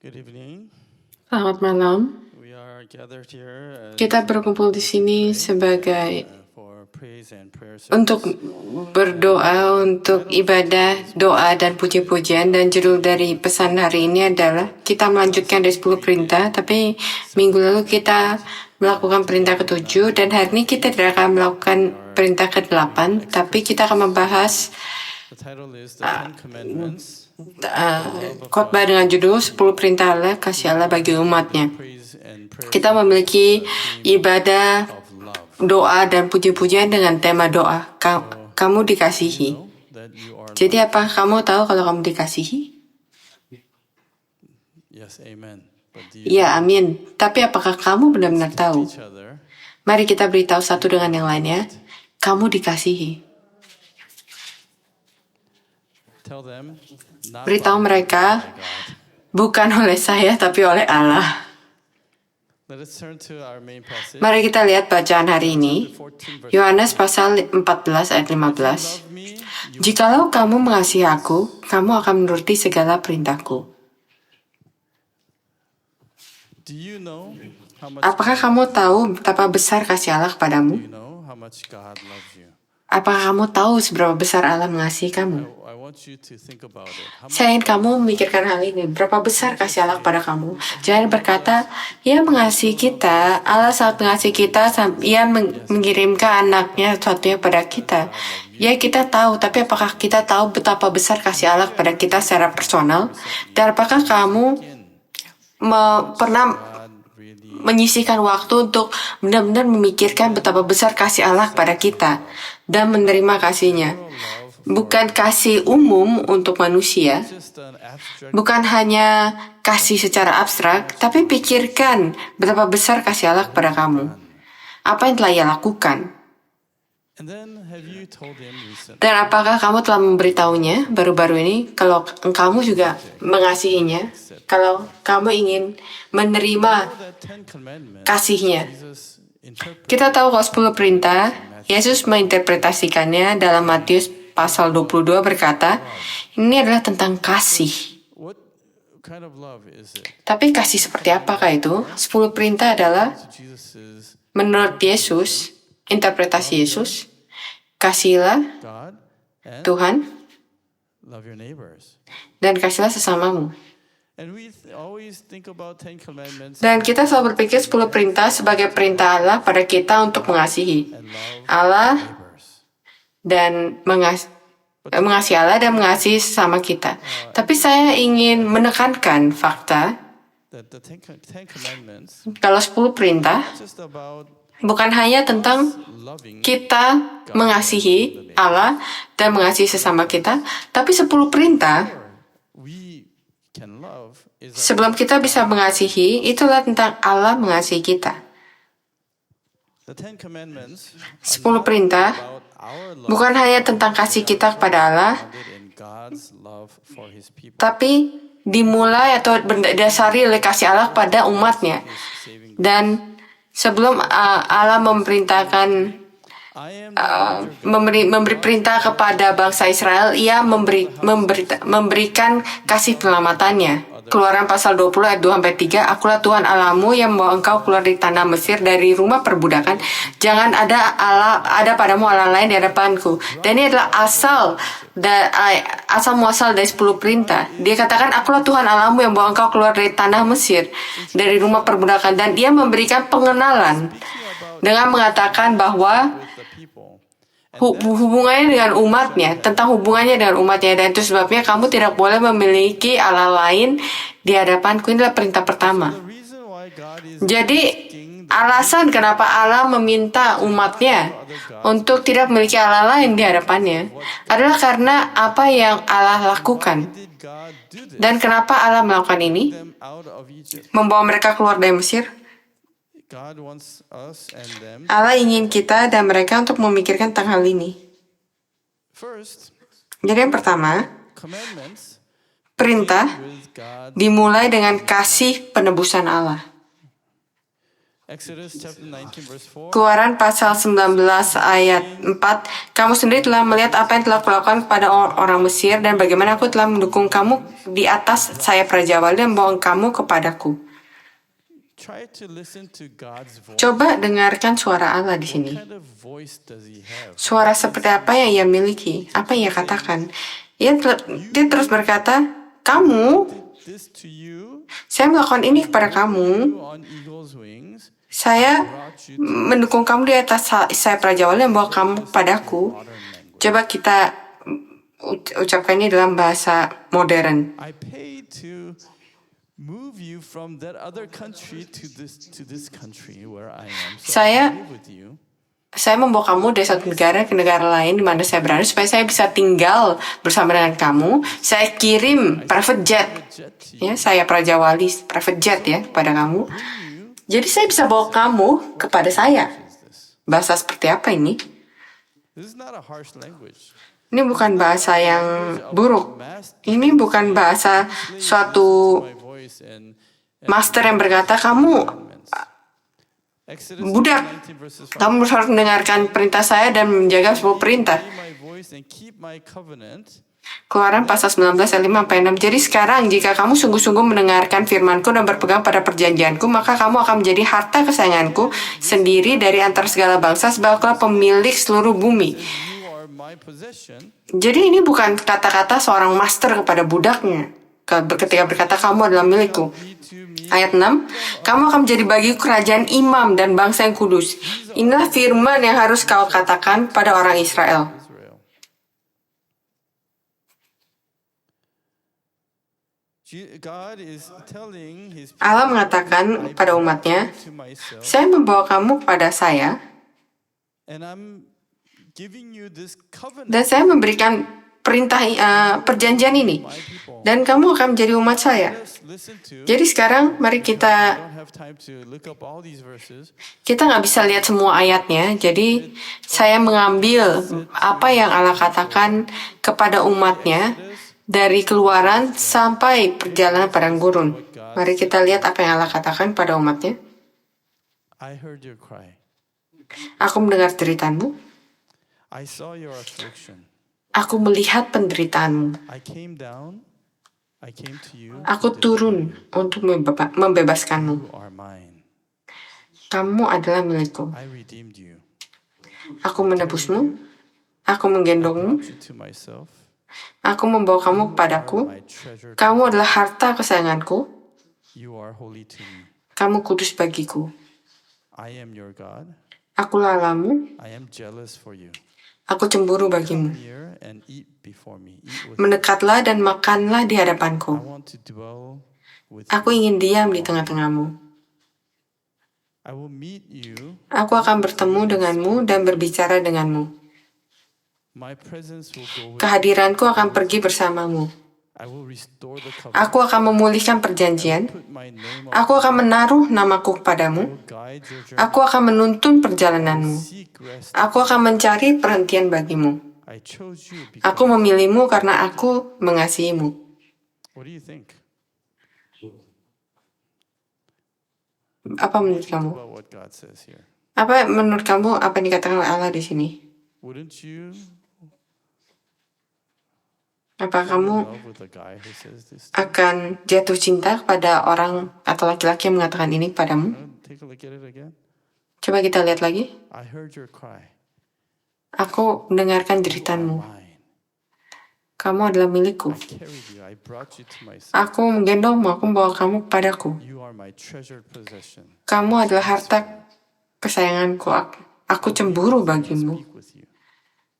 Good evening. Selamat malam. We are gathered here Kita berkumpul di sini sebagai for praise and prayer untuk service. berdoa, untuk ibadah, doa, dan puji-pujian. Dan judul dari pesan hari ini adalah kita melanjutkan dari 10 perintah, tapi minggu lalu kita melakukan perintah ke-7, dan hari ini kita tidak akan melakukan perintah ke-8, tapi kita akan membahas The title is The Ten Commandments. khotbah dengan judul 10 perintah Allah, kasih Allah bagi umatnya. Praise and prayer Kita memiliki ibadah, of love. doa, dan puji-pujian dengan tema doa. Kamu dikasihi. That you are Jadi apa kamu tahu kalau kamu dikasihi? yes, amen. But do you Ya, amin. Tapi apakah kamu benar-benar tahu? each other Mari kita beritahu satu dengan yang lainnya. Kamu dikasihi. tell them not Beritahu by mereka God. bukan oleh saya tapi oleh Allah. Let us turn to our main passage. Mari kita lihat bacaan hari ini. 14 verse Yohanes pasal 14 ayat 15. love me. Jikalau kamu mengasihi aku, kamu akan menuruti segala perintahku. Do you know how much Apakah kamu tahu betapa besar kasih Allah do kepadamu? you know how much God loves you? Apakah kamu tahu seberapa besar Allah mengasihi kamu? I want you to think about it. How Saya ingin kamu memikirkan hal ini. Berapa besar kasih Allah kepada kamu? Jangan berkata, Ia mengasihi kita. Allah sangat mengasihi kita. Ia mengirimkan anaknya satu-satunya pada kita. Ya, kita tahu. Tapi apakah kita tahu betapa besar kasih Allah kepada kita secara personal? Dan apakah kamu pernah God really menyisihkan waktu untuk benar-benar memikirkan betapa besar kasih Allah kepada kita dan menerima kasihnya? Bukan kasih umum untuk manusia, just an abstract bukan hanya kasih secara abstrak, tapi pikirkan betapa besar kasih Allah kepada kamu. Apa yang telah Ia lakukan? and then have you told him recently Dan apakah kamu telah memberitahunya baru-baru ini kalau kamu juga mengasihinya? Kalau kamu ingin menerima that 10 commandments kasihnya? Jesus interpreted Kita tahu kalau 10 perintah, Yesus menginterpretasikannya dalam Matius pasal 22 berkata, ini adalah tentang kasih. what kind of love is it? Tapi kasih seperti apakah itu? 10 perintah adalah, So Jesus is menurut Yesus, interpretasi Yesus, kasihilah God and Tuhan love your neighbors. dan kasihilah sesamamu. And we always think about 10 commandments Dan kita selalu berpikir 10 perintah sebagai perintah Allah pada kita untuk mengasihi and love Allah neighbors. dan mengasihi Allah dan mengasihi sesama kita. Tapi saya ingin menekankan fakta That the 10 commandments kalau 10 perintah just about bukan hanya tentang loving kita mengasihi Allah dan mengasihi sesama kita, tapi 10 perintah we can love is sebelum kita bisa mengasihi, itulah tentang Allah mengasihi kita. the 10 commandments 10 perintah about our love bukan hanya tentang kasih kita kepada Allah, founded in God's love for his people. tapi dimulai atau berdasari oleh kasih Allah pada umatnya. Saving Dan sebelum Allah memerintahkan I am memberi perintah kepada bangsa Israel, Ia memberikan kasih penyelamatannya. Keluaran pasal 20 ayat 2-3, Akulah Tuhan Allahmu yang membawa engkau keluar dari tanah Mesir, dari rumah perbudakan. Jangan ada padamu Allah lain di hadapanku. Dan ini adalah asal muasal dari 10 perintah. Dia katakan, Akulah Tuhan Allahmu yang membawa engkau keluar dari tanah Mesir, dari rumah perbudakan. Dan Dia memberikan pengenalan dengan mengatakan bahwa the people. hubungannya dengan umatnya, tentang hubungannya dengan umatnya, dan itu sebabnya kamu tidak boleh memiliki Allah lain di hadapanku. Ini adalah perintah pertama. The reason why God is Jadi alasan kenapa Allah meminta umatnya untuk tidak memiliki Allah lain di hadapannya adalah karena apa yang Allah lakukan. did God do this Dan kenapa Allah melakukan ini? them out of Egypt? Membawa mereka keluar dari Mesir. God wants us and them Allah ingin kita dan mereka untuk memikirkan tentang hal ini. first Jadi yang pertama, commandments perintah with God dimulai dengan kasih penebusan Allah. Exodus chapter 19 verse 4. Keluaran pasal 19 ayat 4, kamu sendiri telah melihat apa yang telah kulakukan kepada orang Mesir dan bagaimana aku telah mendukung kamu di atas sayap Raja Wali dan membawa kamu kepadaku. Try to listen to God's voice. Coba dengarkan suara Allah di sini. What kind of voice does he have? Suara seperti apa yang ia miliki? Apa yang ia katakan? Dia terus berkata, kamu, This to you, saya melakukan ini kepada kamu. you on eagle's wings, Saya brought you mendukung kamu di atas sayap Raja Wali dan membawa kamu kepadaku. modern language. Coba kita ucapkan ini dalam bahasa modern. I paid to move you from that other country to this country where I am. So Saya- I live with you. Saya membawa kamu dari satu negara ke negara lain di mana saya berada supaya saya bisa tinggal bersama dengan kamu. Saya kirim private jet, Jet to you. ya, saya Raja Wali private jet ya kepada kamu. Jadi saya bisa bawa kamu kepada saya. Is this? Bahasa seperti apa ini? This is not a harsh language. Ini bukan bahasa yang buruk. Ini bukan bahasa suatu My voice and master yang berkata, kamu Exodus budak, 19 verses 5. kamu harus mendengarkan perintah saya dan menjaga 10 perintah. Obey my voice and keep my covenant. Keluaran pasal 19 ayat 5 sampai 6. Jadi sekarang jika kamu sungguh-sungguh mendengarkan firmanku dan berpegang pada perjanjianku, maka kamu akan menjadi harta kesayanganku sendiri dari antara segala bangsa, sebab akulah pemilik seluruh bumi. You are my possession. Jadi ini bukan kata-kata seorang master kepada budaknya ketika berkata kamu adalah milikku. Be to me. Ayat 6, kamu akan menjadi bagiku kerajaan imam dan bangsa yang kudus. Inilah firman yang harus kau katakan pada orang Israel. Israel. God is telling his people, Allah mengatakan pada umatnya, to myself, saya membawa kamu kepada saya and I'm giving you this covenant, dan saya memberikan perintah perjanjian ini my people. dan kamu akan menjadi umat saya. Let's listen to. Jadi sekarang mari I kita don't have time to look up all these verses. nggak bisa lihat semua ayatnya. Jadi saya mengambil apa yang Allah katakan kepada umatnya dari Keluaran sampai perjalanan padang gurun. Mari kita lihat apa yang Allah katakan pada umatnya. I heard your cry. Aku mendengar deritaanmu. I saw your affliction. Aku melihat penderitaanmu. I came down. I came to you. Aku turun untuk membebaskanmu. You are mine. Kamu adalah milikku. I redeemed you. Aku menebusmu. Aku menggendongmu. Brought you to myself. Aku membawa kamu kepadaku. My treasure. Kamu adalah harta kesayanganku. You are holy to me. Kamu kudus bagiku. I am your God. Akulah Allahmu. I am jealous for you. Aku cemburu bagimu. Here and eat before me. Eat with me. Mendekatlah dan makanlah di I hadapanku. want to dwell with Aku you. ingin diam di tengah-tengahmu. I will meet you. Aku akan bertemu denganmu dan berbicara denganmu. My presence will go with you. Kehadiranku akan pergi bersamamu. I will restore the covenant. Aku akan memulihkan perjanjian. Put my name on. Aku akan menaruh namaku kepadamu. will guide your journey. Aku akan menuntun perjalananmu. Seek rest. Aku akan mencari perhentian bagimu. I chose you because. Aku memilihmu karena aku mengasihimu. What do you think Apa menurut kamu? about what God says here? Apa menurut kamu apa yang dikatakan oleh Allah di sini? Wouldn't you Apa fall in kamu love with a guy who says this? akan jatuh cinta kepada orang atau laki-laki yang mengatakan ini kepadamu? Take a look at it again. Coba kita lihat lagi. I heard your cry. Aku mendengarkan deritaanmu. Mine. Kamu adalah milikku. I carried you. I brought you to myself. Aku menggendongmu, aku membawa kamu kepadaku. You are my treasured possession. Kamu adalah harta kesayanganku. Aku cemburu bagimu. Speak with you.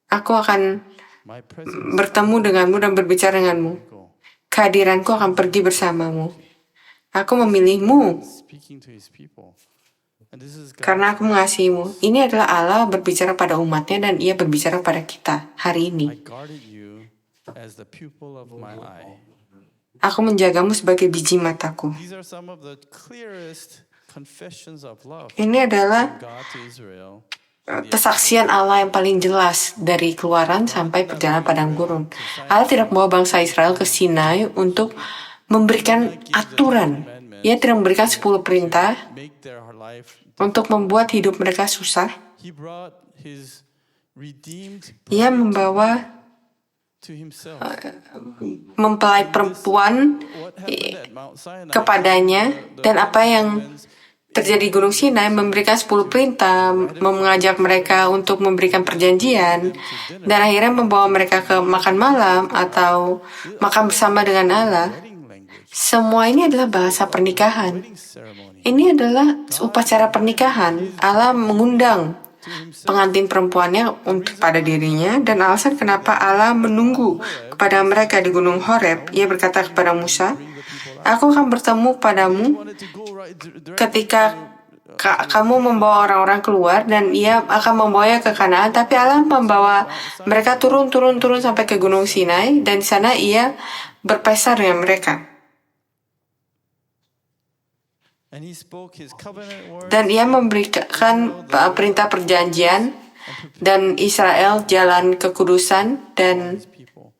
Aku akan My presence bertemu denganmu dan berbicara denganmu. will go. Kehadiranku akan pergi bersamamu. Aku memilihmu Speaking to his people. And this is God. karena aku mengasihimu. Ini adalah Allah berbicara pada umatnya dan ia berbicara pada kita hari I ini. guarded you as the pupil of my eye. Aku menjagamu sebagai biji mataku. These are some of the clearest confessions of love Ini adalah from God to Israel. kesaksian Allah yang paling jelas dari Keluaran sampai perjalanan padang gurun. Allah tidak membawa bangsa Israel ke Sinai untuk memberikan aturan. Ia tidak memberikan 10 perintah Make their life. untuk membuat hidup mereka susah. He brought his redeemed Ia bride membawa to himself. mempelai perempuan What happened at Mount Sinai? kepadanya, dan apa yang terjadi di Gunung Sinai memberikan 10 perintah, mengajak mereka untuk memberikan perjanjian, dan akhirnya membawa mereka ke makan malam atau makan bersama dengan Allah. Wedding language, Semua ini adalah bahasa pernikahan. wedding ceremony. Ini adalah upacara pernikahan. Allah mengundang pengantin perempuannya untuk pada dirinya, dan alasan kenapa Allah menunggu kepada mereka di Gunung Horeb, ia berkata kepada Musa, "Aku akan bertemu padamu Wanted to go right directly ketika kamu membawa orang-orang keluar, dan ia akan membawanya ke Kanaan." Tapi Allah membawa mereka turun sampai ke Gunung Sinai, dan di sana ia berpesta dengan mereka. and he spoke his covenant words Dan ia memberikan perintah perjanjian, dan Israel jalan kekudusan, dan to his people.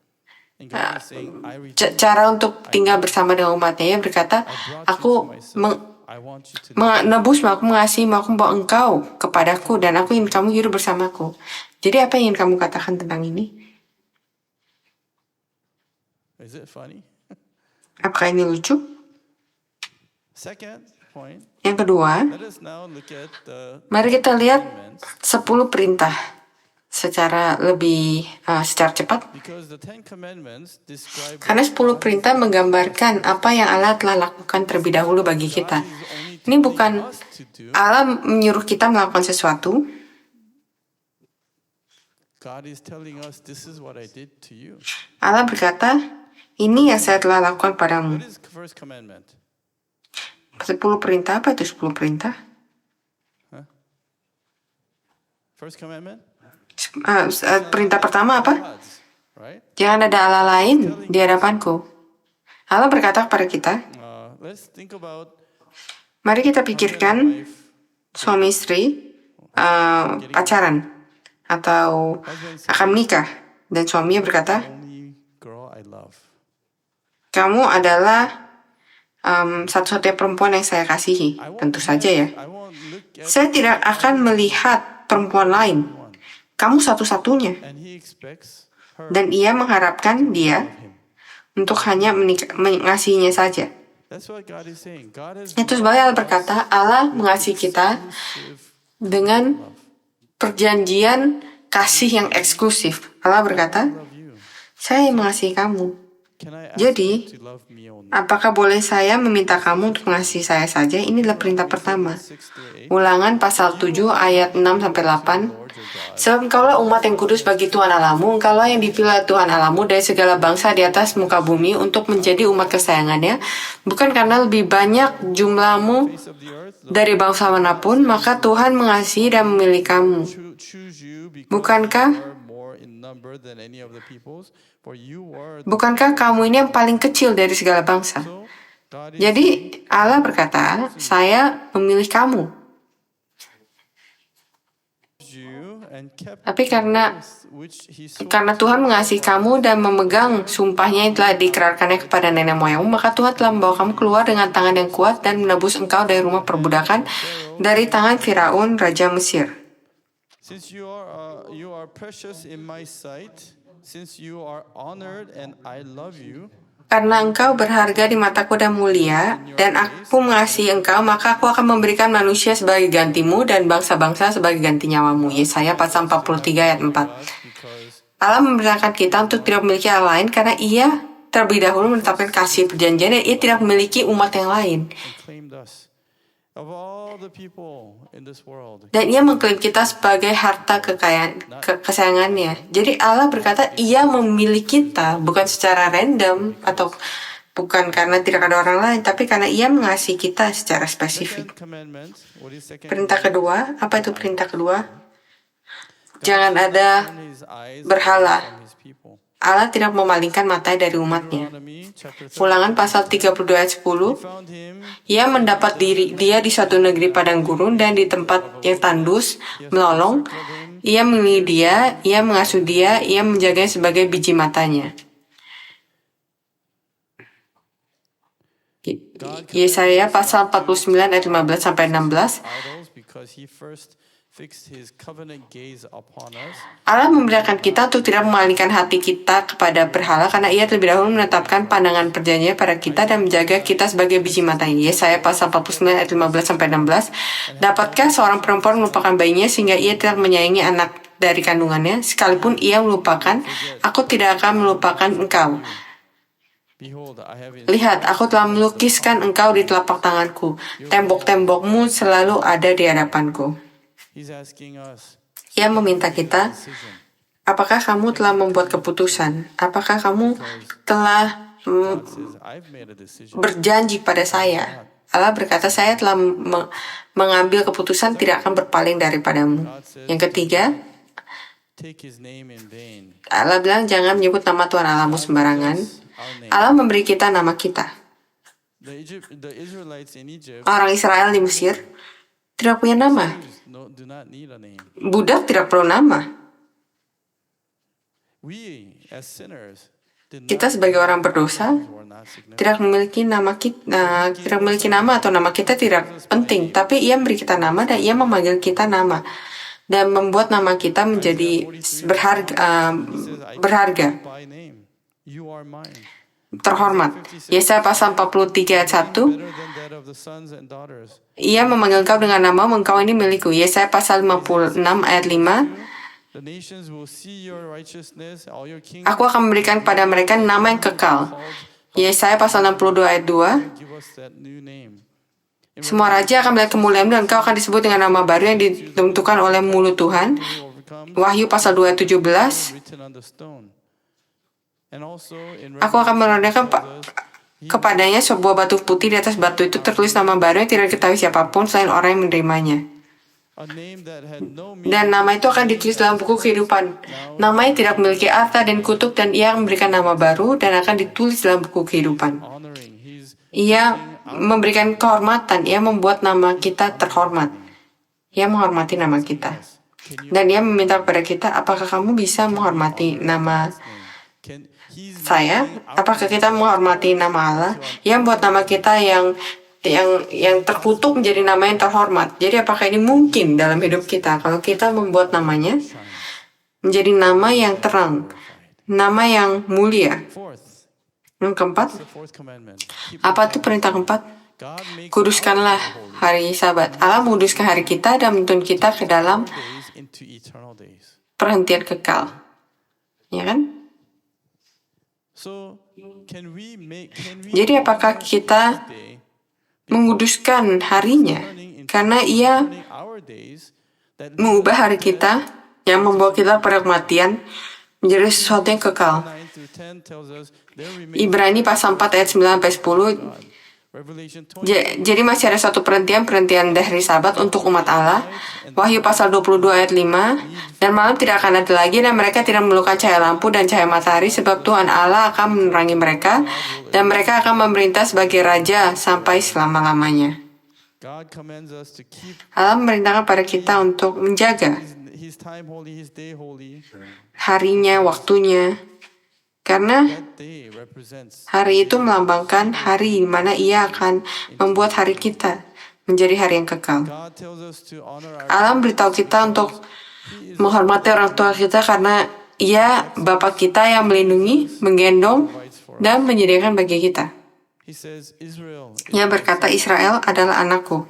And God is saying, I cara untuk tinggal bersama dengan umatnya. Ia berkata, aku I want you to menebusmu, aku mengasihimu, aku membawa engkau kepadaku, dan aku ingin kamu hidup bersamaku. Jadi apa yang ingin kamu katakan tentang ini? Is it funny? Apakah ini lucu? Second point, Yang kedua, let us now look at the mari kita lihat commandments, 10 perintah secara cepat. because the 10 commandments describe Karena 10 perintah menggambarkan apa yang Allah telah lakukan terlebih dahulu bagi kita. Ini bukan us to do. Allah menyuruh kita melakukan sesuatu. God is telling us, this is what I did to you. Allah berkata, ini yang saya telah lakukan padamu. What is the first commandment? 10 perintah, apa itu 10 perintah? First commandment? Perintah pertama apa? Gods, right? Jangan ada Allah lain di hadapanku. Allah berkata kepada kita, Let's think about mari kita pikirkan life. suami istri pacaran atau akan menikah, dan suaminya berkata, Only girl I love. kamu adalah satu-satunya perempuan yang saya kasihi. Tentu saja ya. I won't look at Saya tidak akan melihat perempuan lain. Kamu satu-satunya. and he expects her Dan ia mengharapkan dia him. untuk hanya mengasihinya saja. That's what God is saying. God has Itu sebabnya Allah berkata, Allah mengasihi kita exclusive dengan perjanjian kasih yang eksklusif. Allah berkata, love you. saya yang mengasihi kamu. Can I ask Jadi, you to love me only? apakah boleh saya meminta kamu untuk mengasihi saya saja? Inilah perintah pertama. 6-8. Ulangan pasal 7 ayat 6-8. Sebab engkaulah umat yang kudus bagi Tuhan Allahmu, engkaulah yang dipilih Tuhan Allahmu dari segala bangsa di atas muka bumi untuk menjadi umat kesayangannya, bukan karena lebih banyak jumlahmu Face of the earth, dari bangsa manapun, maka Tuhan mengasihi dan memilih kamu. choose you because Bukankah you are more in number than any of the peoples, for you are Bukankah kamu ini yang paling kecil dari segala bangsa? so God is Jadi Allah berkata, saya memilih kamu. you and kept Tapi karena which he swore Karena Tuhan mengasihi kamu dan memegang sumpahnya yang telah diikrarkannya kepada nenek moyangmu, maka Tuhan telah membawa kamu keluar dengan tangan yang kuat dan menebus engkau dari rumah perbudakan, dari tangan Firaun, Raja Mesir. Since you are precious in my sight, since you are honored and I love you, Karena engkau berharga di mataku dan mulia, dan aku mengasihi engkau, maka aku akan memberikan manusia sebagai gantimu dan bangsa-bangsa sebagai ganti nyawamu. Yesaya pasal 43 ayat 4. because Allah memerintahkan kita untuk tidak memiliki Allah lain karena ia terlebih dahulu menetapkan kasih perjanjian, dan ia tidak memiliki umat yang lain. he claimed us. Of all the people in this world, Dan ia mengklaim kita sebagai harta kekayaan, kesayangannya. Jadi Allah berkata ia memilih kita bukan secara random atau bukan karena tidak ada orang lain, tapi karena ia mengasihi kita secara spesifik. second commandment, what is second? Perintah kedua, apa itu perintah kedua? Jangan ada Turn his eyes berhala. from his people. Allah tidak memalingkan matanya dari umatnya. Deuteronomy chapter 30, Ulangan pasal 32 ayat 10. found him Ia mendapat dia di suatu negeri padang gurun dan di tempat yang tandus, melolong. Ia memilih dia, ia mengasuh dia, ia menjaganya sebagai biji matanya. Yesaya pasal 49 ayat 15 sampai 16. Idols because he first fixed his covenant gaze upon us. Allah memerintahkan kita untuk tidak mengalihkan hati kita kepada berhala karena ia terlebih dahulu menetapkan pandangan perjanjian pada kita dan menjaga kita sebagai biji matanya. Yesaya pasal 49 ayat 15 sampai 16. Dapatkah seorang perempuan melupakan bayinya sehingga ia tidak menyayangi anak dari kandungannya? Sekalipun ia melupakan, aku tidak akan melupakan engkau. Behold, I have Lihat, aku telah melukiskan engkau di telapak tanganku. Tembok-tembokmu selalu ada di hadapanku. He's asking us Ia meminta kita, decision. apakah kamu telah membuat keputusan? Apakah kamu telah God says, I've made a decision. berjanji pada saya? Allah berkata, saya telah mengambil keputusan tidak akan berpaling daripadamu. Yang ketiga, Take his name in vain. Allah bilang jangan menyebut nama Tuhan Allahmu sembarangan. Our name. Allah memberi kita nama kita. The Israelites in Egypt Orang Israel di Mesir tidak punya nama. do not need a name. Budak tidak perlu nama. We, as sinners, did Kita not sebagai orang berdosa were not significant. tidak memiliki nama kita, tidak memiliki nama atau nama kita tidak penting, tapi Ia memberi kita nama dan Ia memanggil kita nama dan membuat nama kita menjadi berharga, By name, you are mine. terhormat. Yesaya pasal 43 ayat 1, Better than that of the sons and daughters. Ia memanggil kau dengan nama, engkau ini milikku. Yesaya pasal 56 ayat 5, The nations will see your righteousness, all your kings aku akan memberikan kepada mereka nama yang kekal. Yesaya pasal 62 ayat 2, give us that new name. semua raja akan melihat kemuliaan dan engkau akan disebut dengan nama baru yang ditentukan oleh mulut Tuhan. We overcome Wahyu pasal 2 ayat 17, written on the stone. And also in aku akan menurunkan kepadanya sebuah batu putih, di atas batu itu tertulis nama baru yang tidak diketahui siapapun selain orang yang menerimanya. a name that had no meaning. Dan nama itu akan ditulis dalam buku kehidupan. Nama yang tidak memiliki arta dan kutuk, dan ia memberikan nama baru dan akan ditulis dalam buku kehidupan. Honoring. He's Ia memberikan kehormatan, ia membuat nama kita terhormat. Ia menghormati nama kita. Dan ia meminta kepada kita, apakah kamu bisa menghormati nama he's saya? Apakah kita menghormati nama Allah? Ia membuat nama kita yang terkutuk menjadi nama yang terhormat. Jadi apakah ini mungkin dalam hidup kita kalau kita membuat namanya menjadi nama yang terang, nama yang mulia? fourth. Yang keempat, The fourth commandment. apa itu perintah keempat? God makes Kuduskanlah hari Sabat. Allah menguduskan hari kita dan menuntun kita ke dalam days into eternal days. perhentian kekal. Ya kan? So can we Jadi apakah kita day menguduskan harinya? Karena ia turning our days that mengubah hari kita yang membawa kita pada kematian menjadi sesuatu yang kekal. 9 through 10 tells us there remains Ibrani pasal 4 ayat 9 sampai 10. Revelation 20 Jadi masih ada suatu perhentian dari Sabat untuk umat Allah. Wahyu pasal 22 ayat 5. Dan malam tidak akan ada lagi dan mereka tidak memerlukan cahaya lampu dan cahaya matahari sebab Tuhan Allah akan menerangi mereka dan mereka akan memerintah sebagai raja sampai selama-lamanya. God commands us to keep Allah memerintahkan pada kita untuk menjaga his time holy, his day holy. harinya, waktunya. Karena That day represents hari itu melambangkan hari di mana ia akan membuat hari kita menjadi hari yang kekal. God tells us to honor our Allah beritahu kita untuk menghormati orang tua kita karena ia Bapa kita yang melindungi, menggendong, dan menyediakan bagi kita. He says Israel Ia berkata, Israel adalah anakku,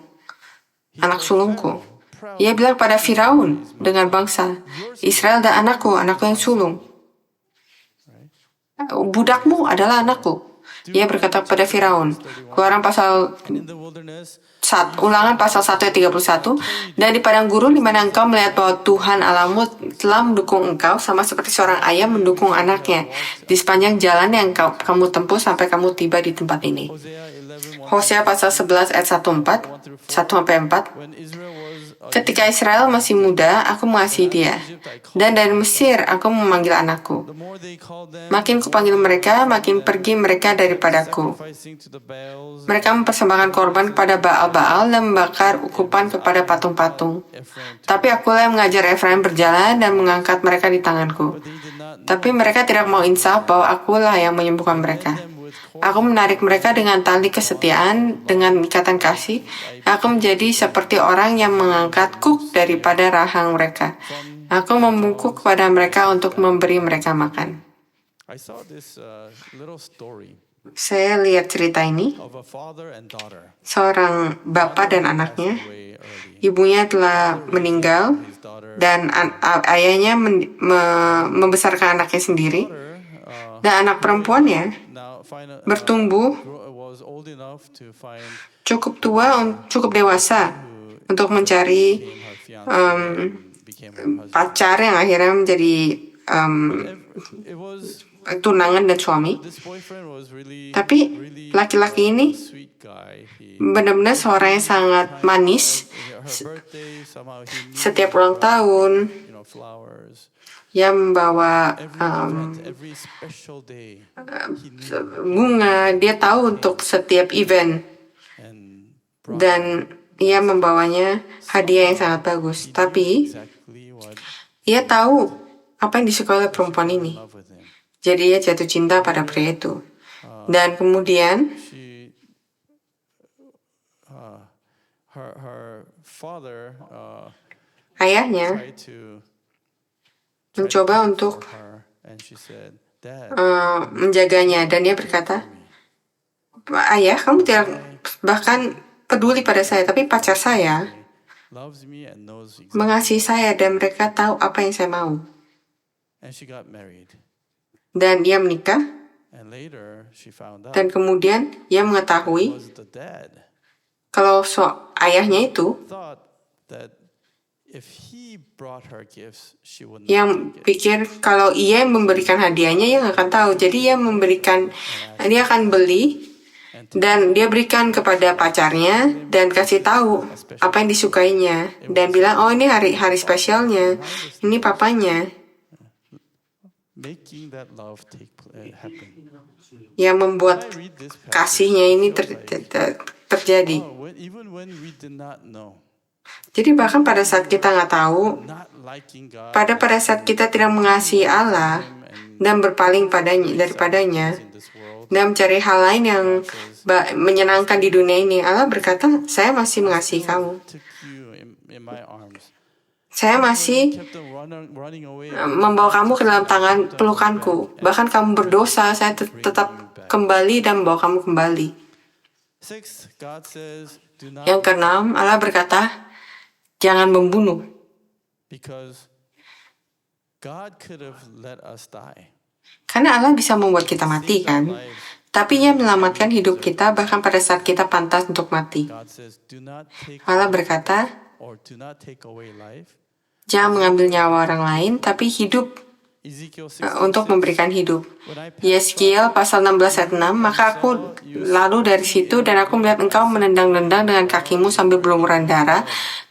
anak sulungku. Ia bilang pada Firaun dengan bangsa, Israel adalah anakku yang sulung. Budakmu adalah anakku. Ia berkata kepada Firaun. Keluaran pasal in the wilderness. Ulangan pasal 1 ayat 31. Dan di padang gurun di mana engkau melihat bahwa Tuhan Allahmu telah mendukung engkau sama seperti seorang ayah mendukung anaknya di sepanjang jalan yang kamu tempuh sampai kamu tiba di tempat ini. Hosea 11:1 Hosea pasal 11 ayat 1 sampai 4. when Israel was Ketika Israel masih muda, aku mengasihi dia. Dan dari Mesir, aku memanggil anakku. the more they called them Makin kupanggil mereka, makin pergi mereka daripadaku. sacrificing to the Baals Mereka mempersembahkan korban kepada Baal-Baal dan membakar ukupan kepada patung-patung. Ephraim. Tapi akulah yang mengajar Efraim berjalan dan mengangkat mereka di tanganku. They did not Tapi mereka tidak mau insaf bahwa akulah yang menyembuhkan mereka. them with Aku menarik mereka dengan tali kesetiaan, dengan ikatan kasih. Aku menjadi seperti orang yang mengangkat kuk daripada rahang mereka. Aku membungkuk kepada mereka untuk memberi mereka makan. I saw this little story Saya lihat cerita ini, of a father and daughter. seorang bapak dan anaknya. Way early. Ibunya telah meninggal His daughter, dan ayahnya membesarkan anaknya sendiri. Dan anak perempuannya now bertumbuh was old enough to find cukup tua, cukup dewasa untuk mencari her fiance, became her husband. pacar yang akhirnya menjadi It was tunangan dan suami. this boyfriend was really Tapi laki-laki ini sweet guy. He benar-benar seorang yang sangat manis. her birthday somehow he knew, Setiap ulang tahun, flowers. ia membawa Every special day bunga. Dia tahu untuk setiap event and dan ia membawanya hadiah yang sangat bagus. Tapi exactly what ia tahu apa yang disukai oleh perempuan ini. love with him. Jadi ia jatuh cinta pada pria itu. Dan kemudian She her father ayahnya tried to mencoba untuk her and she said, Dad, menjaganya dan dia berkata, ayah, kamu tidak bahkan peduli pada saya, tapi pacar saya loves me and knows exactly. mengasihi saya dan mereka tahu apa yang saya mau. And she got married. Dan ia menikah And later she found out dan kemudian ia mengetahui was the dad kalau ayahnya itu thought that if he brought her gifts, she would not yang take it. pikir kalau ia yang memberikan hadiahnya, ia nggak akan tahu. Jadi ia dia akan beli dan dia berikan kepada pacarnya dan kasih tahu apa yang disukainya dan bilang, oh ini hari spesialnya, ini papanya. Making that love happen. Yang membuat I read this passage. kasihnya ini terjadi. Even when we did not know, Jadi bahkan pada saat kita nggak tahu, not liking God pada saat kita tidak mengasihi Allah dan berpaling daripadanya in this world, dan mencari hal lain yang menyenangkan di dunia ini, Allah berkata, saya masih mengasihi kamu. took you in my arms. Saya masih Kept on running away. membawa kamu ke dalam tangan pelukanku. Bahkan kamu berdosa, saya tetap kembali dan membawa kamu kembali. 6, God says, do not, Yang keenam, Allah berkata, jangan membunuh. because God could have let us die. Karena Allah bisa membuat kita mati kan? Tapi ia menyelamatkan hidup kita bahkan pada saat kita pantas untuk mati. God says, do not take Allah berkata, or do not take away life. jangan mengambil nyawa orang lain, tapi hidup Ezekiel 6, untuk memberikan hidup. when I passed Yeskiel pasal 16 ayat 6, maka aku lalu dari situ dan aku melihat engkau menendang-nendang dengan kakimu sambil berlumuran darah,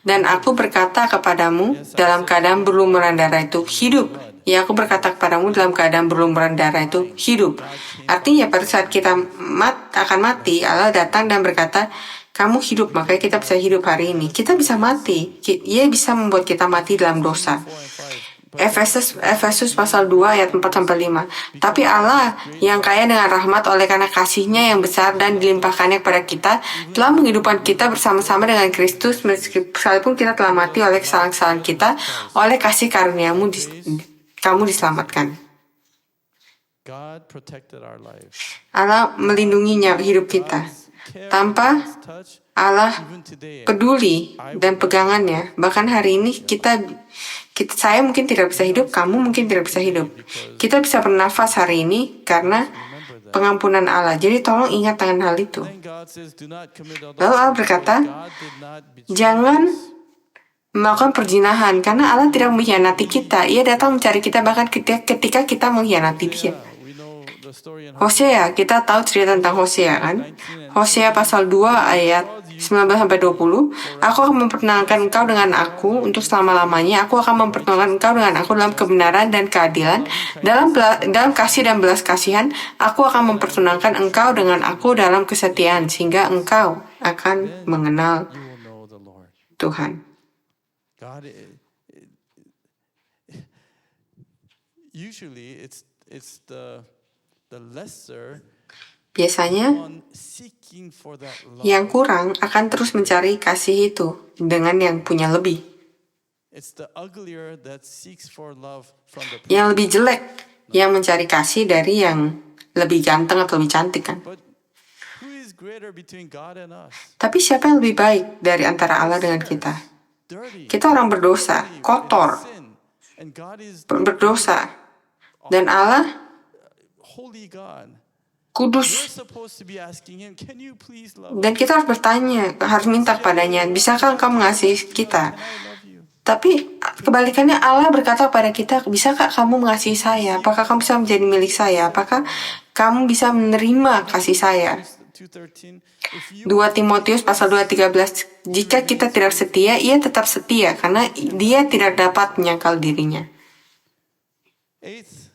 dan aku berkata kepadamu dalam keadaan berlumuran darah itu hidup. Ya, aku berkata kepadamu dalam keadaan berlumuran darah itu hidup. Artinya pada saat kita akan mati, Allah datang dan berkata, kamu hidup, makanya kita bisa hidup hari ini. Kita bisa mati. Ia bisa membuat kita mati dalam dosa. 4 and 5. Efesus pasal 2 ayat 4-5. Tapi Allah yang kaya dengan rahmat oleh karena kasih-Nya yang besar dan dilimpahkannya kepada kita, telah menghidupkan kita bersama-sama dengan Kristus sekalipun kita telah mati oleh kesalahan-kesalahan kita, oleh kasih karunia-Mu kamu diselamatkan. God protected our lives. Allah melindungi hidup kita. Tanpa Touch, Allah even today, peduli dan pegangannya, bahkan hari ini saya mungkin tidak bisa hidup, kamu mungkin tidak bisa hidup. Kita bisa bernafas hari ini karena pengampunan Allah. Jadi tolong ingat dengan hal itu. then God says, do not commit adultery. Lalu Allah berkata, God did not betray jangan us. melakukan perzinahan karena Allah tidak mengkhianati kita. Ia datang mencari kita bahkan ketika kita mengkhianati Dia. We know the story in Hosea, kita tahu cerita tentang Hosea kan? Hosea pasal 2 ayat 19-20. Aku akan memperkenalkan engkau dengan aku untuk selama-lamanya. Aku akan memperkenalkan engkau dengan aku dalam kebenaran dan keadilan. Dalam kasih dan belas kasihan, aku akan memperkenalkan engkau dengan aku dalam kesetiaan. Sehingga engkau akan mengenal you will know the Lord. Tuhan. God, usually it's the lesser Biasanya on seeking for that love. yang kurang akan terus mencari kasih itu dengan yang punya lebih. It's the uglier that seeks for love from the Yang lebih jelek yang mencari kasih dari yang lebih ganteng atau lebih cantik kan. But who is greater between God and us? Tapi siapa yang lebih baik dari antara Allah dengan kita? Dirty. Kita orang berdosa, kotor, Sin. And God is berdosa. Dan Allah holy God. kudus. We're supposed to be asking him, can you please love Dan kita harus bertanya, harus minta kepadanya, bisakah engkau mengasihi kita? I love you? Tapi kebalikannya Allah berkata kepada kita, bisakah kamu mengasihi saya? Apakah kamu bisa menjadi milik saya? Apakah kamu bisa menerima kasih saya? 2:13. If you 2 Timotius pasal 2:13. Jika kita tidak setia, ia tetap setia karena dia tidak dapat menyangkal dirinya. eighth,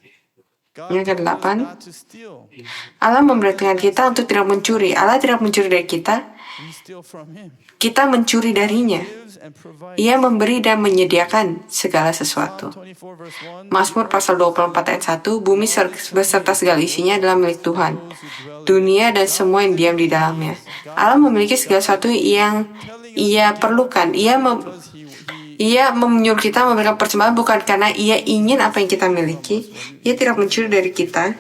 God Yang tells us kedelapan, not to steal. Allah memberitakan kita untuk tidak mencuri. Allah tidak mencuri dari kita, We steal from him. kita mencuri darinya. Gives and provides. Ia memberi dan menyediakan segala sesuatu. 24 verse 1. Mazmur pasal 24 ayat 1, bumi beserta segala isinya adalah milik Tuhan. Dunia dan semua yang diam di dalamnya. Allah memiliki segala sesuatu yang ia perlukan. Ia menyuruh kita memberikan persembahan bukan karena ia ingin apa yang kita miliki. Ia tidak mencuri dari kita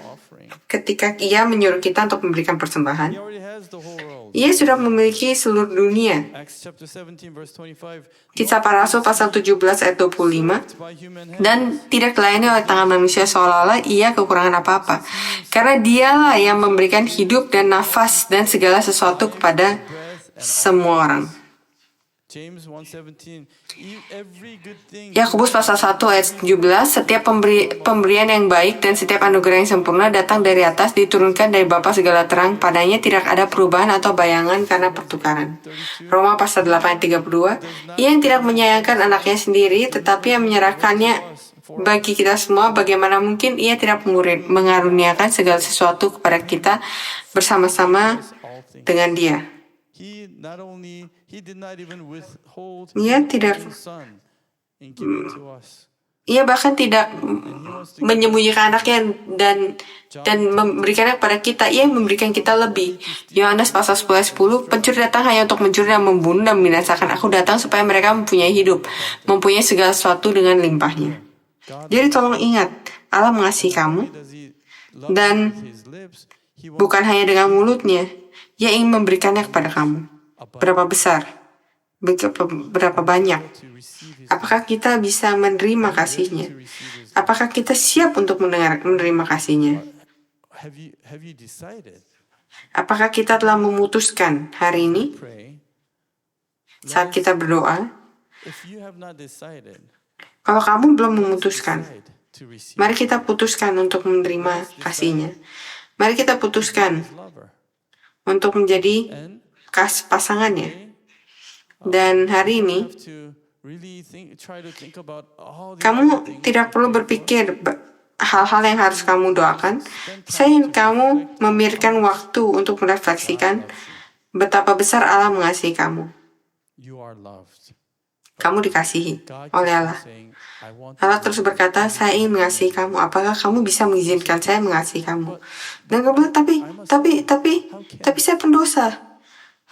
ketika ia menyuruh kita untuk memberikan persembahan. He already has the whole world. Ia sudah memiliki seluruh dunia. Acts chapter 17 verse 25. Kisah para Rasul pasal 17 ayat 25. By human hand. Dan tidak dilayani oleh tangan manusia seolah-olah ia kekurangan apa-apa. Karena dialah yang memberikan hidup dan nafas dan segala sesuatu kepada semua orang. James 1:17. Every good thing. Yakobus pasal 1 ayat 17, setiap pemberian yang baik dan setiap anugerah yang sempurna datang dari atas, diturunkan dari Bapa segala terang, padanya tidak ada perubahan atau bayangan karena pertukaran. Roma pasal 8 ayat 32, ia yang tidak menyayangkan anaknya sendiri, tetapi yang menyerahkannya bagi kita semua, bagaimana mungkin ia tidak mengaruniakan segala sesuatu kepada kita bersama-sama dengan dia. He did not even withhold Ia his tidak own son in giving to us. Ia bahkan tidak menyembunyikan anaknya dan memberikannya kepada kita. Ia memberikan kita lebih. Yohanes pasal 10 ayat 10, pencuri datang hanya untuk mencuri dan membunuh dan membinasakan. Aku datang supaya mereka mempunyai hidup, mempunyai segala sesuatu dengan limpahnya. Jadi tolong ingat, Allah mengasihi kamu dan bukan hanya dengan mulutnya. Ia ingin memberikannya kepada kamu. Berapa besar? Berapa banyak? Apakah kita bisa menerima kasihnya? Apakah kita siap untuk menerima kasihnya? Have you decided? Apakah kita telah memutuskan hari ini Pray. saat kita berdoa? If you have not decided, Kalau kamu belum memutuskan, decide to receive mari kita putuskan untuk menerima kasihnya. Mari kita putuskan his lover. untuk menjadi And pasangannya. Dan hari ini, have to really try to think about all the kamu other things. tidak perlu berpikir hal-hal yang harus kamu doakan. Saya ingin kamu memberikan waktu untuk merefleksikan betapa besar Allah mengasihi kamu. You are loved. Kamu dikasihi God oleh keeps Allah. saying, I want Allah terus berkata, saya ingin mengasihi kamu. Apakah kamu bisa mengizinkan saya mengasihi kamu? Dan kamu bilang, tapi saya pendosa.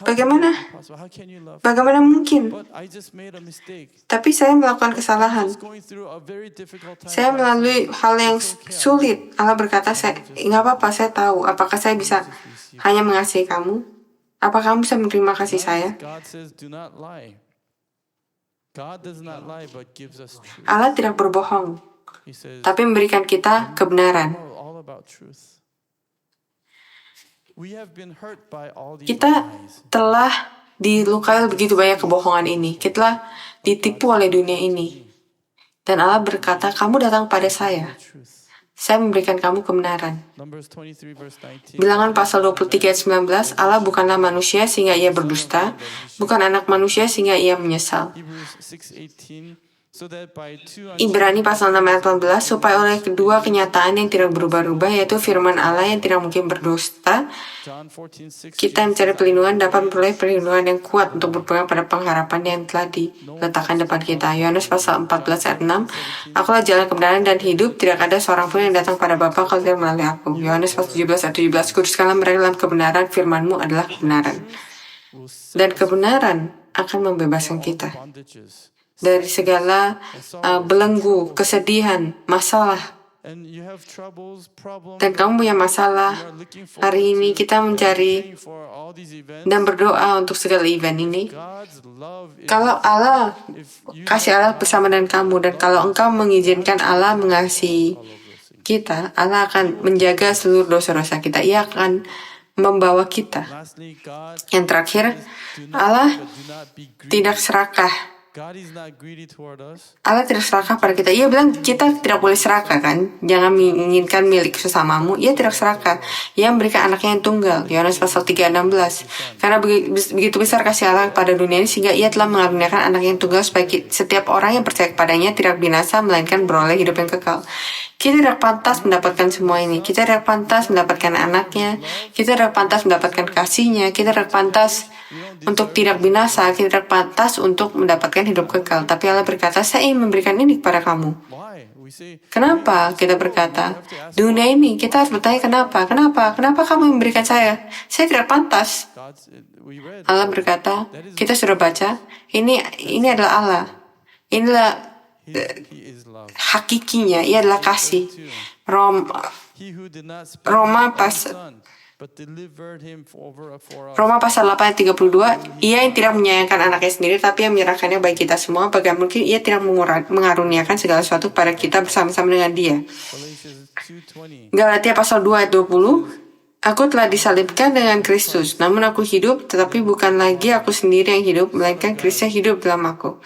Bagaimana? How can you love? Bagaimana mungkin? But I just made a mistake. Tapi saya melakukan kesalahan. I was going through a very difficult time. Saya melalui hal yang sulit. Allah berkata, nggak apa-apa, saya tahu. Apakah saya bisa hanya mengasihi kamu? Apakah kamu bisa menerima kasih saya? God says, do not lie. God does not lie, but gives us truth. Allah tidak berbohong, He says, tapi memberikan kita kebenaran. all about truth. We have been hurt by all these Kita lies. telah dilukai begitu banyak kebohongan ini. Kita telah ditipu oleh dunia ini. Dan Allah berkata, kamu datang pada saya. Truth. Saya memberikan kamu kebenaran. Numbers 23 verse 19. Bilangan pasal 23 ayat 19, Allah bukanlah manusia sehingga ia berdusta, bukan anak manusia sehingga ia menyesal. Hebrews 6:18. So that by two Ibrani pasal 6 ayat 18, supaya oleh kedua kenyataan yang tidak berubah-ubah, yaitu firman Allah yang tidak mungkin berdusta, John 14:6 kita yang mencari perlindungan dapat memperoleh perlindungan yang kuat untuk berpegang pada pengharapan yang telah diletakkan depan kita. Yohanes pasal 14 ayat 6, akulah jalan kebenaran dan hidup, tidak ada seorang pun yang datang pada Bapa kalau tidak melalui aku. Yohanes pasal 17 ayat 17, kuduskanlah mereka dalam kebenaran, firman-Mu adalah kebenaran. Dan kebenaran akan membebaskan kita dari segala belenggu, kesedihan, masalah. Dan kamu punya masalah. Hari ini kita mencari dan berdoa untuk segala event ini. Kalau Allah, kasih Allah bersama dengan kamu, dan kalau engkau mengizinkan Allah mengasihi kita, Allah akan menjaga seluruh dosa-dosa kita. Ia akan membawa kita. Yang terakhir, Allah tidak serakah. Allah tidak serakah pada kita. Ia bilang kita tidak boleh serakah kan. Jangan menginginkan milik sesamamu. Ia tidak serakah. Ia memberikan anaknya yang tunggal. Yohanes pasal 3:16. Karena begitu besar kasih Allah pada dunia ini sehingga ia telah mengaruniakan anak yang tunggal supaya setiap orang yang percaya kepadanya tidak binasa melainkan beroleh hidup yang kekal. Kita tidak pantas mendapatkan semua ini. Kita tidak pantas mendapatkan anaknya. Kita tidak pantas mendapatkan kasihnya. Kita tidak pantas untuk tidak binasa. Kita tidak pantas untuk mendapatkan hidup kekal. Tapi Allah berkata, saya ingin memberikan ini kepada kamu. Kenapa? Kita berkata, dunia ini kita harus bertanya kenapa? Kenapa kamu memberikan saya? Saya tidak pantas. Allah berkata, kita sudah baca, ini adalah Allah. Inilah hakikinya, ia adalah kasih. Roma pasal 8 ayat 32, ia yang tidak menyayangkan anaknya sendiri tapi yang menyerahkannya bagi kita semua, bagaimana mungkin ia tidak mengaruniakan segala sesuatu pada kita bersama-sama dengan dia. Galatia pasal 2 ayat 20, aku telah disalibkan dengan Kristus, namun aku hidup, tetapi bukan lagi aku sendiri yang hidup, melainkan Kristus yang hidup dalam aku.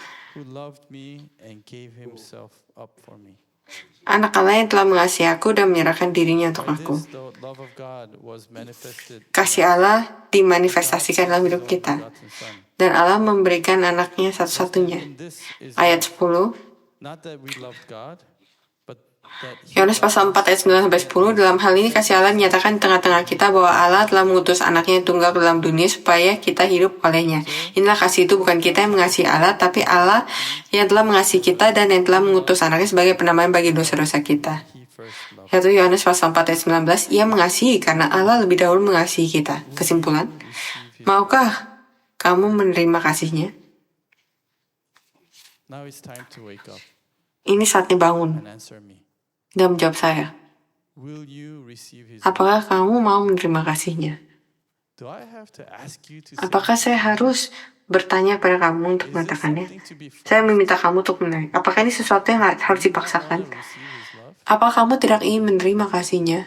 Anak Allah yang telah mengasihi aku dan menyerahkan dirinya untuk aku. Kasih Allah dimanifestasikan dalam hidup kita. Dan Allah memberikan anaknya satu-satunya. Ayat 10. Yohanes pasal 4 ayat 9-10, dalam hal ini kasih Allah dinyatakan di tengah-tengah kita bahwa Allah telah mengutus anaknya yang tunggal ke dalam dunia supaya kita hidup olehnya. Inilah kasih itu, bukan kita yang mengasihi Allah, tapi Allah yang telah mengasihi kita dan yang telah mengutus anaknya sebagai penambahan bagi dosa-dosa kita. Yaitu Yohanes pasal 4 ayat 19, ia mengasihi karena Allah lebih dahulu mengasihi kita. Kesimpulan, maukah kamu menerima kasihnya? Ini saatnya bangun dan menjawab saya. Apakah kamu mau menerima kasihnya? Apakah saya harus bertanya pada kamu untuk mengatakannya? Saya meminta kamu untuk menerima. Apakah ini sesuatu yang harus dipaksakan? Apakah kamu tidak ingin menerima kasihnya?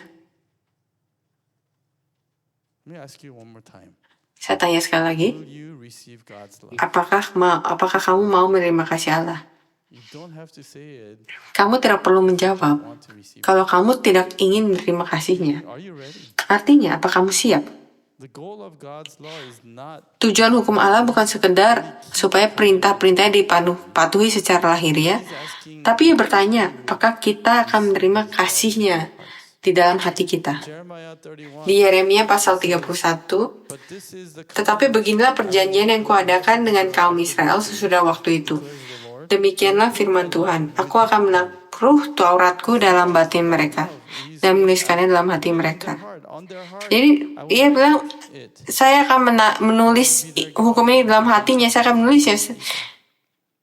Saya tanya sekali lagi. Apakah kamu mau menerima kasih Allah? Kamu tidak perlu menjawab kalau kamu tidak ingin menerima kasihnya. Artinya, apa kamu siap? Tujuan hukum Allah bukan sekedar supaya perintah-perintahnya dipatuhi secara lahiriah, tapi ia bertanya, apakah kita akan menerima kasihnya di dalam hati kita. Di Yeremia pasal 31, tetapi beginilah perjanjian yang kuadakan dengan kaum Israel sesudah waktu itu. Demikianlah firman Tuhan, aku akan menaruh Tauratku dalam batin mereka dan menuliskannya dalam hati mereka. Jadi ia bilang, saya akan menulis hukum ini dalam hatinya, saya akan menulisnya.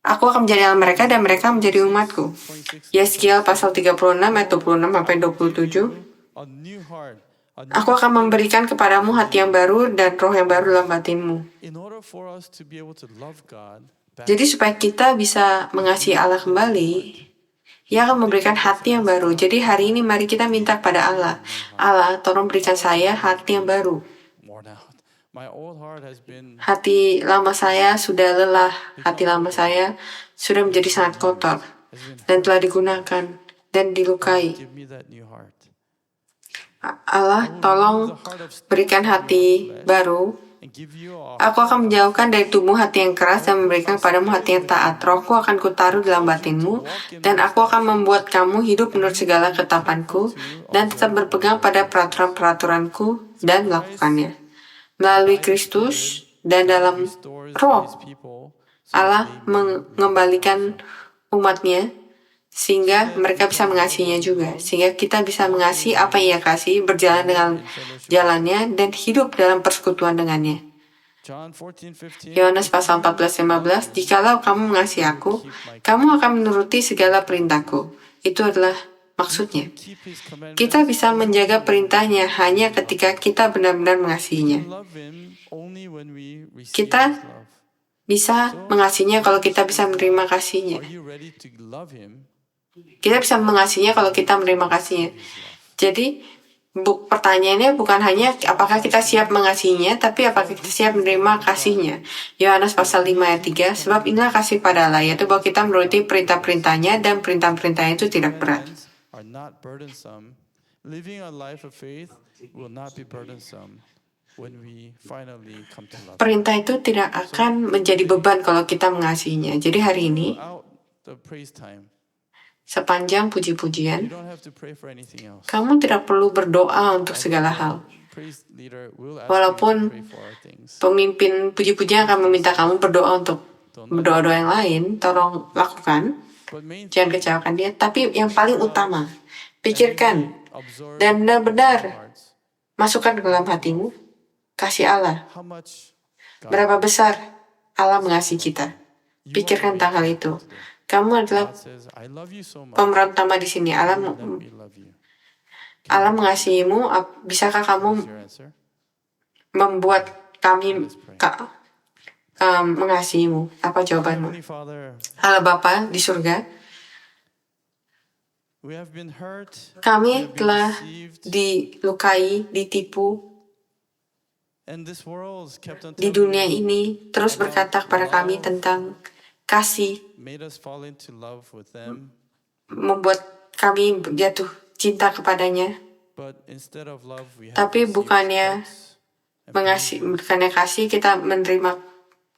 Aku akan menjadi Allah mereka dan mereka menjadi umatku. Yeskiel pasal 36 ayat 26-27. Aku akan memberikan kepadamu hati yang baru dan roh yang baru dalam batinmu. Jadi supaya kita bisa mengasihi Allah kembali, Ia akan memberikan hati yang baru. Jadi hari ini mari kita minta pada Allah. Allah, tolong berikan saya hati yang baru. Hati lama saya sudah lelah. Hati lama saya sudah menjadi sangat kotor dan telah digunakan dan dilukai. Allah, tolong berikan hati baru and give you a Aku akan menjauhkan dari tubuh hati yang keras dan memberikan kepadamu hati yang taat. Rohku akan kutaruh dalam batinmu, dan aku akan membuat kamu hidup menurut segala ketetapanku, dan tetap berpegang pada peraturan-peraturanku dan melakukannya. Melalui Kristus dan dalam restores roh, his people Allah mengembalikan umatnya sehingga mereka bisa mengasihinya juga. Sehingga kita bisa mengasihi apa yang ia kasih, berjalan dengan jalannya, dan hidup dalam persekutuan dengannya. John 14:15. Yohanes pasal 14:15, jikalau kamu mengasihi aku, kamu akan menuruti segala perintahku. Itu adalah maksudnya. Keep his commandments. Kita bisa menjaga perintahnya hanya ketika kita benar-benar mengasihinya. Love him only when we receive Kita his love. bisa mengasihinya kalau kita bisa menerima kasihnya. Are you ready to love him? Kita bisa mengasihinya kalau kita menerima kasihnya. Jadi, pertanyaannya bukan hanya apakah kita siap mengasihinya, tapi apakah kita siap menerima kasihnya. Yohanes pasal 5 ayat 3, sebab inilah kasih pada Allah, yaitu bahwa kita menuruti perintah-perintahnya, dan perintah-perintahnya itu tidak berat. Commandments are not burdensome. Living a life of faith will not be burdensome when we finally come to love. Perintah itu tidak akan menjadi beban kalau kita mengasihinya. Jadi hari ini, Throughout the praise time, sepanjang you puji-pujian, don't have to pray for anything else. kamu tidak perlu berdoa untuk segala hal. Praise leader will ask Walaupun you to pray for our things. pemimpin puji-pujian akan meminta kamu berdoa untuk berdoa-doa yang lain, tolong lakukan. But main Jangan kecewakan dia. Tapi yang paling utama, pikirkan observe dan benar-benar hearts. masukkan ke dalam hatimu kasih Allah. How much God Berapa besar Allah mengasihi kita. Pikirkan tentang hal itu. Kamu adalah says, I love you so much. pemeran utama di sini. Let me love you. Allah mengasihimu. Bisakah kamu Your answer? membuat kami mengasihimu? Apa jawabanmu? Heavenly Father, Allah Bapa di surga, we have been hurt. kami telah dilukai, ditipu, And this world kept on di telling dunia ini terus berkata kepada kami tentang kasih, made us fall into love with them. membuat kami jatuh cinta kepadanya. But instead of love, we have Tapi received bukannya hurts and bukannya kasih, kita menerima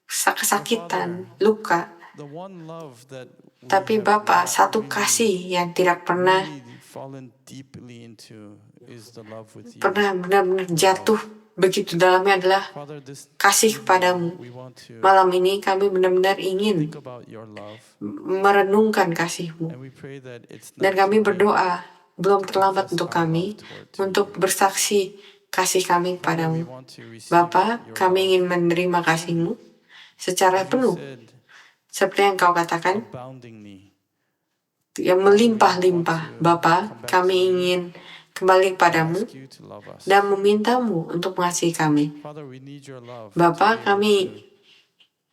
kesakitan, luka. the one love that we Tapi have Bapa, not satu kasih yang tidak pernah really fallen deeply into is the love with you. benar-benar jatuh begitu dalamnya adalah Father, this kasih kepadamu. we want to Malam ini kami benar-benar ingin think about your love, merenungkan kasih-Mu. and we pray that it's Dan not kami too late. berdoa, belum terlambat untuk kami untuk bersaksi kasih kami We kepadamu. want to receive Bapa, your kami love. ingin menerima kasih-Mu secara You penuh, said seperti yang Kau katakan, aboundingly. yang melimpah-limpah. Bapa, kami ingin kembali kepadamu Ask you to love us. dan meminta-Mu untuk mengasihi kami. Father, we need your love. Bapa, kami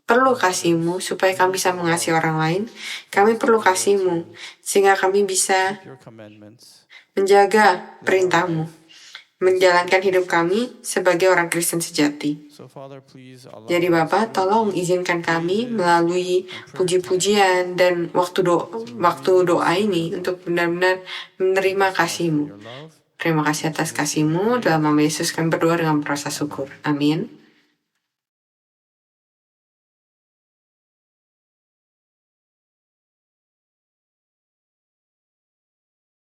perlu kasih-Mu supaya kami bisa mengasihi orang lain. Kami perlu kasih-Mu sehingga kami bisa Your commandments. menjaga perintah-Mu, menjalankan hidup kami sebagai orang Kristen sejati. So Father, please allow Jadi Bapa, tolong izinkan kami melalui puji-pujian dan waktu doa ini untuk benar-benar menerima kasih-Mu. your love. Terima kasih atas kasih-Mu. Dalam nama Yesus kami berdoa dengan merasa syukur. Amin.